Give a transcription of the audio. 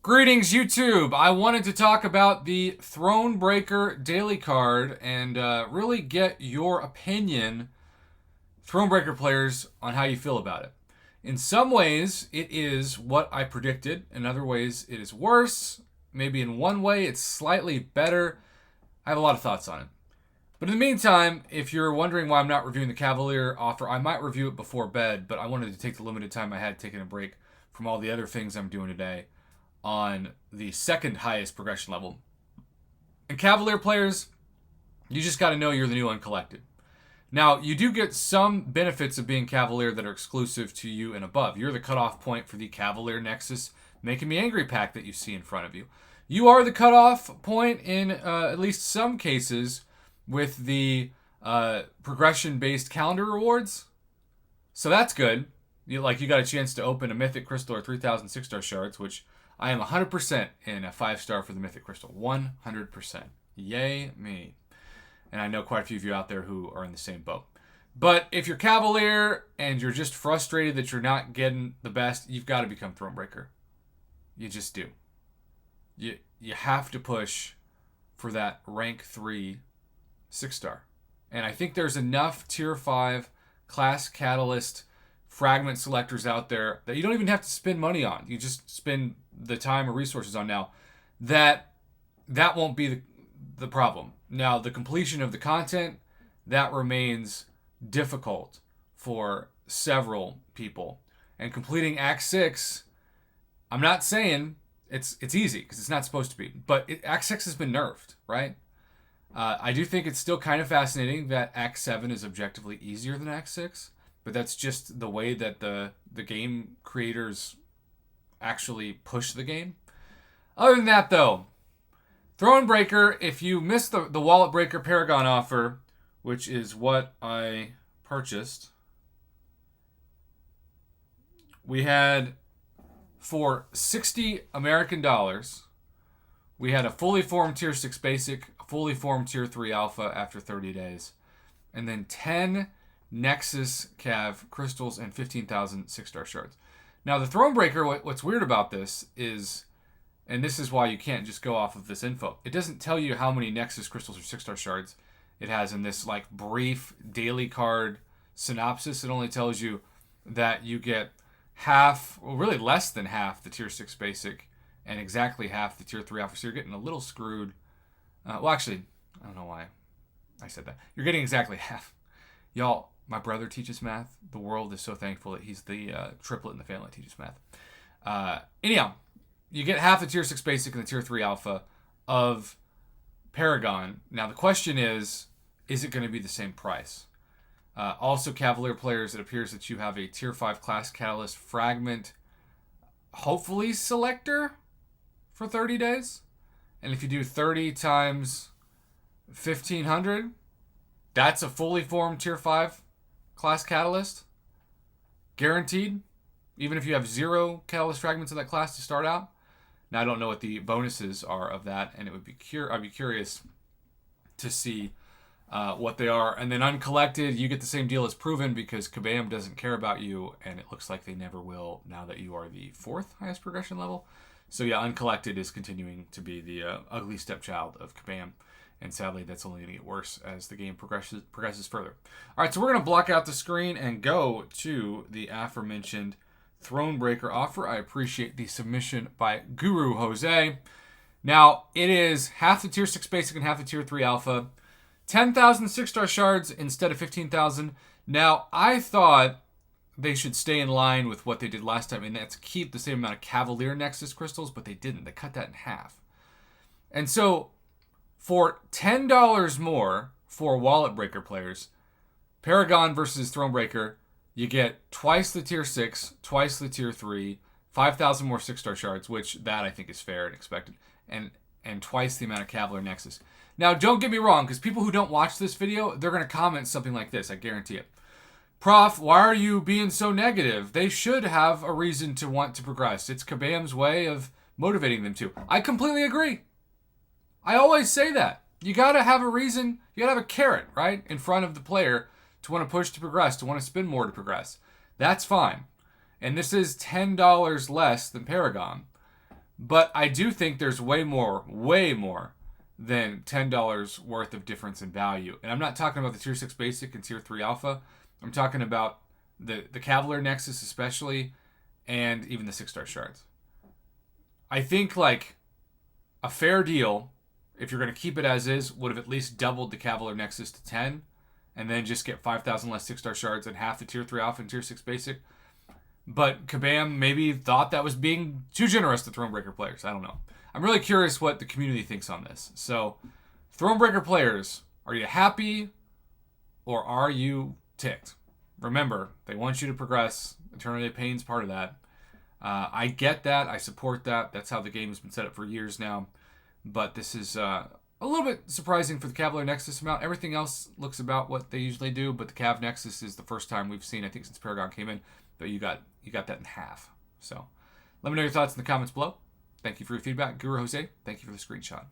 Greetings, YouTube. I wanted to talk about the Thronebreaker daily card and really get your opinion, Thronebreaker players, on how you feel about it. In some ways, it is what I predicted. In other ways, it is worse. Maybe in one way, it's slightly better. I have a lot of thoughts on it. But in the meantime, if you're wondering why I'm not reviewing the Cavalier offer, I might review it before bed, but I wanted to take the limited time I had taking a break from all the other things I'm doing today on the second highest progression level. And Cavalier players, you just got to know you're the new uncollected. Now, you do get some benefits of being Cavalier that are exclusive to you and above. You're the cutoff point for the Cavalier Nexus Making Me Angry pack that you see in front of you. You are the cutoff point in at least some cases with the progression-based calendar rewards. So that's good. You got a chance to open a Mythic Crystal or 3,000 6-star shards, which I am 100% in a 5-star for the Mythic Crystal. 100%. Yay me. And I know quite a few of you out there who are in the same boat. But if you're Cavalier and you're just frustrated that you're not getting the best, you've got to become Thronebreaker. You just do. You have to push for that rank 3 6-star. And I think there's enough tier 5 class catalyst fragment selectors out there that you don't even have to spend money on. You just spend the time or resources on now. That won't be the problem. Now, the completion of the content, that remains difficult for several people. And completing Act 6, I'm not saying it's easy, because it's not supposed to be. But Act 6 has been nerfed, right? I do think it's still kind of fascinating that Act 7 is objectively easier than Act 6. But that's just the way that the game creators actually push the game. Other than that, though, Thronebreaker, if you missed the Wallet Breaker Paragon offer, which is what I purchased, we had, for 60 American dollars, we had a fully formed Tier 6 Basic, a fully formed Tier 3 Alpha after 30 days, and then 10 Nexus Cav crystals and 15,000 6-star shards. Now, the Thronebreaker, what's weird about this is, and this is why you can't just go off of this info, it doesn't tell you how many Nexus crystals or 6-star shards it has in this brief daily card synopsis. It only tells you that you get half, well, really less than half the Tier 6 Basic and exactly half the Tier 3 Alpha. So you're getting a little screwed. Well, actually, I don't know why I said that. You're getting exactly half. Y'all, my brother teaches math. The world is so thankful that he's the triplet in the family that teaches math. Anyhow, you get half the Tier 6 Basic and the Tier 3 Alpha of Paragon. Now, the question is it going to be the same price? Also, Cavalier players, it appears that you have a Tier 5 Class Catalyst Fragment, hopefully, selector for 30 days. And if you do 30 times 1,500, that's a fully formed Tier 5 Class Catalyst. Guaranteed. Even if you have 0 Catalyst Fragments of that class to start out. Now, I don't know what the bonuses are of that, and it would be I'd be curious to see what they are. And then Uncollected, you get the same deal as Proven, because Kabam doesn't care about you, and it looks like they never will now that you are the 4th highest progression level. So yeah, Uncollected is continuing to be the ugly stepchild of Kabam. And sadly, that's only going to get worse as the game progresses further. All right, so we're going to block out the screen and go to the aforementioned Thronebreaker offer. I appreciate the submission by Guru Jose. Now, it is half the Tier 6 Basic and half the Tier 3 Alpha. 10,000 6-star shards instead of 15,000. Now, I thought they should stay in line with what they did last time, and that's keep the same amount of Cavalier Nexus crystals, but they didn't. They cut that in half. And so, for $10 more for Wallet Breaker players, Paragon versus Thronebreaker, you get twice the Tier 6, twice the Tier 3, 5,000 more 6-star shards, which that I think is fair and expected, and twice the amount of Cavalier Nexus. Now, don't get me wrong, because people who don't watch this video, they're going to comment something like this, I guarantee it. Prof, why are you being so negative? They should have a reason to want to progress. It's Kabam's way of motivating them to. I completely agree. I always say that. You got to have a reason. You got to have a carrot, right, in front of the player to want to push to progress, to want to spend more to progress. That's fine. And this is $10 less than Paragon. But I do think there's way more than $10 worth of difference in value. And I'm not talking about the Tier 6 Basic and Tier 3 Alpha. I'm talking about the Cavalier Nexus especially, and even the 6-star shards. I think like a fair deal, if you're going to keep it as is, would have at least doubled the Cavalier Nexus to 10, and then just get 5,000 less 6-star shards and half the Tier 3 Alpha and Tier 6 Basic. But Kabam maybe thought that was being too generous to Thronebreaker players. I don't know. I'm really curious what the community thinks on this. So, Thronebreaker players, are you happy or are you ticked? Remember, they want you to progress. Eternity of Pain's part of that. I get that. I support that. That's how the game has been set up for years now. But this is a little bit surprising for the Cavalier Nexus amount. Everything else looks about what they usually do, but the Cav Nexus is the first time we've seen, I think, since Paragon came in, that you got that in half. So let me know your thoughts in the comments below. Thank you for your feedback. Guru Jose, thank you for the screenshot.